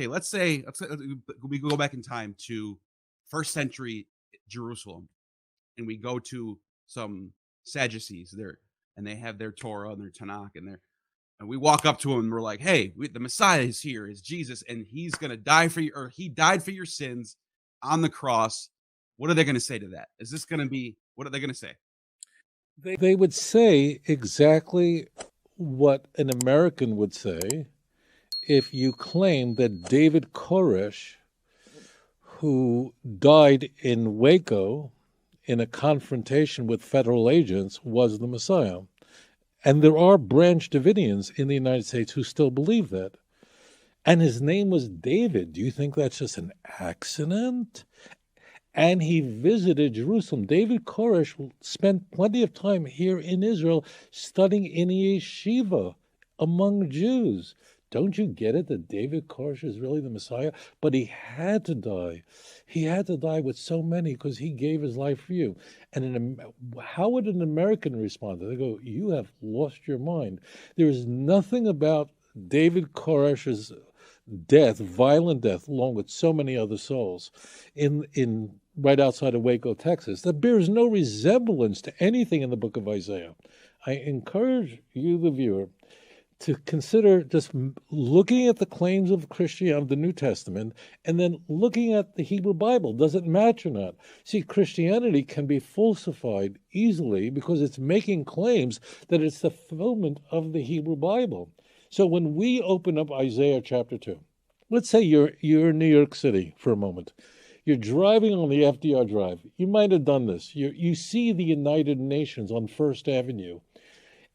okay, let's say we go back in time to first century Jerusalem, and we go to some Sadducees there, and they have their Torah and their Tanakh, and we walk up to them and we're like, hey, the Messiah is here, is Jesus, and he's going to die for you, or he died for your sins on the cross. What are they going to say to that? Is this going to be, what are they going to say? They would say exactly what an American would say if you claim that David Koresh, who died in Waco in a confrontation with federal agents, was the Messiah. And there are Branch Davidians in the United States who still believe that. And his name was David. Do you think that's just an accident? And he visited Jerusalem. David Koresh spent plenty of time here in Israel studying in a yeshiva among Jews. Don't you get it that David Koresh is really the Messiah? But he had to die. He had to die with so many because he gave his life for you. And how would an American respond? They go, you have lost your mind. There is nothing about David Koresh's death, violent death, along with so many other souls, in right outside of Waco, Texas, that bears no resemblance to anything in the book of Isaiah. I encourage you, the viewer, to consider just looking at the claims of Christianity, the New Testament, and then looking at the Hebrew Bible. Does it match or not? See, Christianity can be falsified easily because it's making claims that it's the fulfillment of the Hebrew Bible. So when we open up Isaiah chapter 2, let's say you're in New York City for a moment. You're driving on the FDR Drive. You might have done this. You see the United Nations on First Avenue.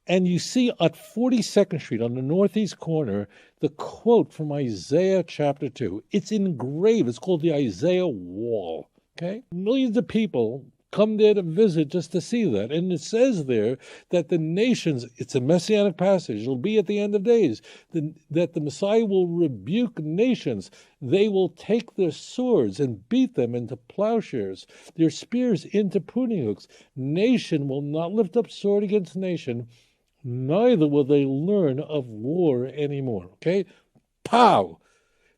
And you see at 42nd Street on the northeast corner, the quote from Isaiah chapter 2. It's engraved. It's called the Isaiah Wall. Okay? Millions of people come there to visit just to see that. And it says there that the nations, it's a messianic passage, it'll be at the end of days, that the Messiah will rebuke nations. They will take their swords and beat them into plowshares, their spears into pruning hooks. Nation will not lift up sword against nation, neither will they learn of war anymore. Okay? Pow!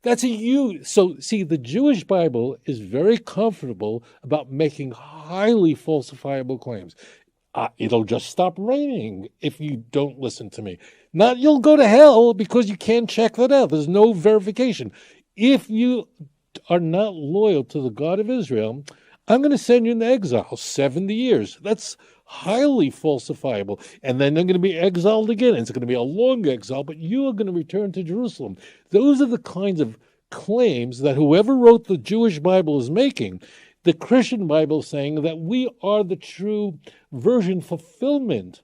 That's a huge. So, see, the Jewish Bible is very comfortable about making highly falsifiable claims. It'll just stop raining if you don't listen to me. Not you'll go to hell because you can't check that out. There's no verification. If you are not loyal to the God of Israel, I'm going to send you into exile 70 years. That's highly falsifiable. And then they're going to be exiled again. It's going to be a long exile, but you are going to return to Jerusalem. Those are the kinds of claims that whoever wrote the Jewish Bible is making. The Christian Bible is saying that we are the true version fulfillment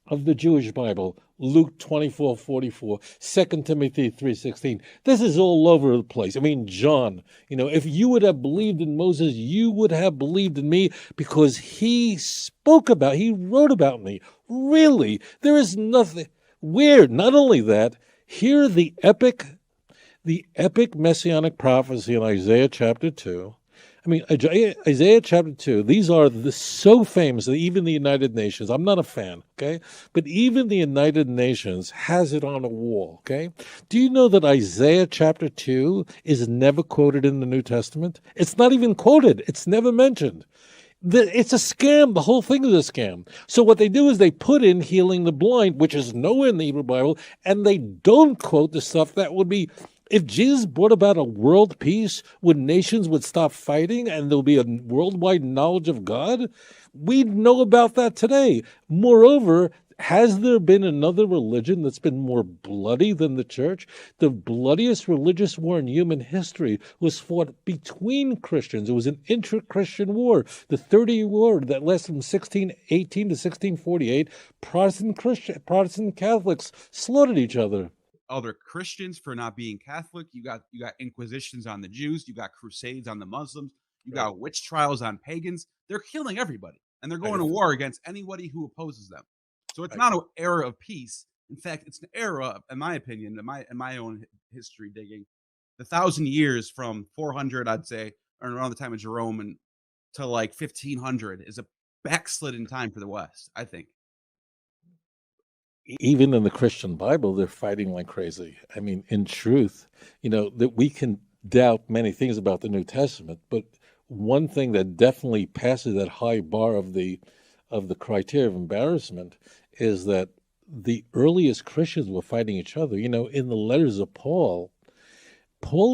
of the Jewish Bible. Luke 24:44, 2 Timothy 3:16. This is all over the place. I mean, John, if you would have believed in Moses, you would have believed in me because he wrote about me. Really, there is nothing weird. Not only that, here the epic messianic prophecy in Isaiah chapter 2. I mean, Isaiah chapter 2, these are so famous that even the United Nations, I'm not a fan, okay? But even the United Nations has it on a wall, okay? Do you know that Isaiah chapter 2 is never quoted in the New Testament? It's not even quoted. It's never mentioned. It's a scam. The whole thing is a scam. So what they do is they put in healing the blind, which is nowhere in the Hebrew Bible, and they don't quote the stuff that would be. If Jesus brought about a world peace, nations would stop fighting and there'll be a worldwide knowledge of God? We'd know about that today. Moreover, has there been another religion that's been more bloody than the church? The bloodiest religious war in human history was fought between Christians. It was an inter-Christian war. The 30-Year War that lasted from 1618 to 1648, Protestant Catholics slaughtered each other. Other Christians for not being Catholic. You got inquisitions on the Jews. You got crusades on the Muslims. You got witch trials on pagans. They're killing everybody, and they're going to war against anybody who opposes them. So it's not an era of peace. In fact, it's an era, in my opinion, in my own history digging, the 1,000 years from 400, I'd say, or around the time of Jerome, and to like 1500 is a backslidden time for the West, I think. even in the Christian Bible, they're fighting like crazy. I mean, in truth, that we can doubt many things about the New Testament, but one thing that definitely passes that high bar of the criteria of embarrassment is that the earliest Christians were fighting each other. In the letters of Paul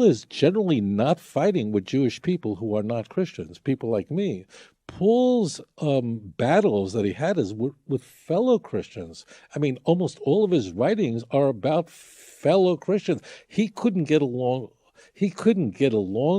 is generally not fighting with Jewish people who are not Christians, people like me. Paul's battles that he had is with fellow Christians. I mean, almost all of his writings are about fellow Christians. He couldn't get along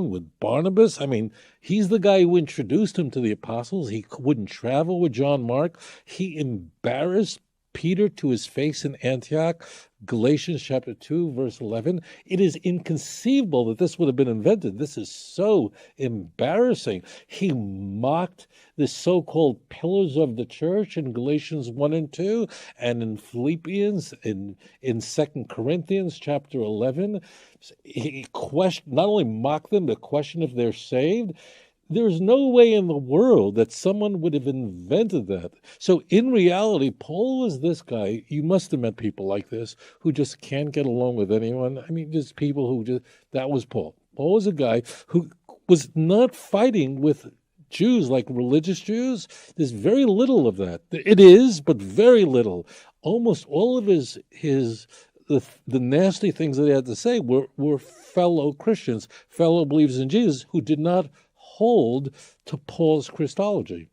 with Barnabas. I mean, he's the guy who introduced him to the apostles. He wouldn't travel with John Mark. He embarrassed Peter to his face in Antioch. Galatians chapter 2, verse 11. It is inconceivable that this would have been invented. This is so embarrassing. He mocked the so-called pillars of the church in Galatians 1 and 2, and in Philippians, in 2 Corinthians chapter 11. He not only mocked them, but questioned if they're saved. There's no way in the world that someone would have invented that. So in reality, Paul is this guy. You must have met people like this who just can't get along with anyone. I mean, just people who that was Paul. Paul was a guy who was not fighting with Jews like religious Jews. There's very little of that. It is, but very little. Almost all of the nasty things that he had to say were fellow Christians, fellow believers in Jesus who did not hold to Paul's Christology.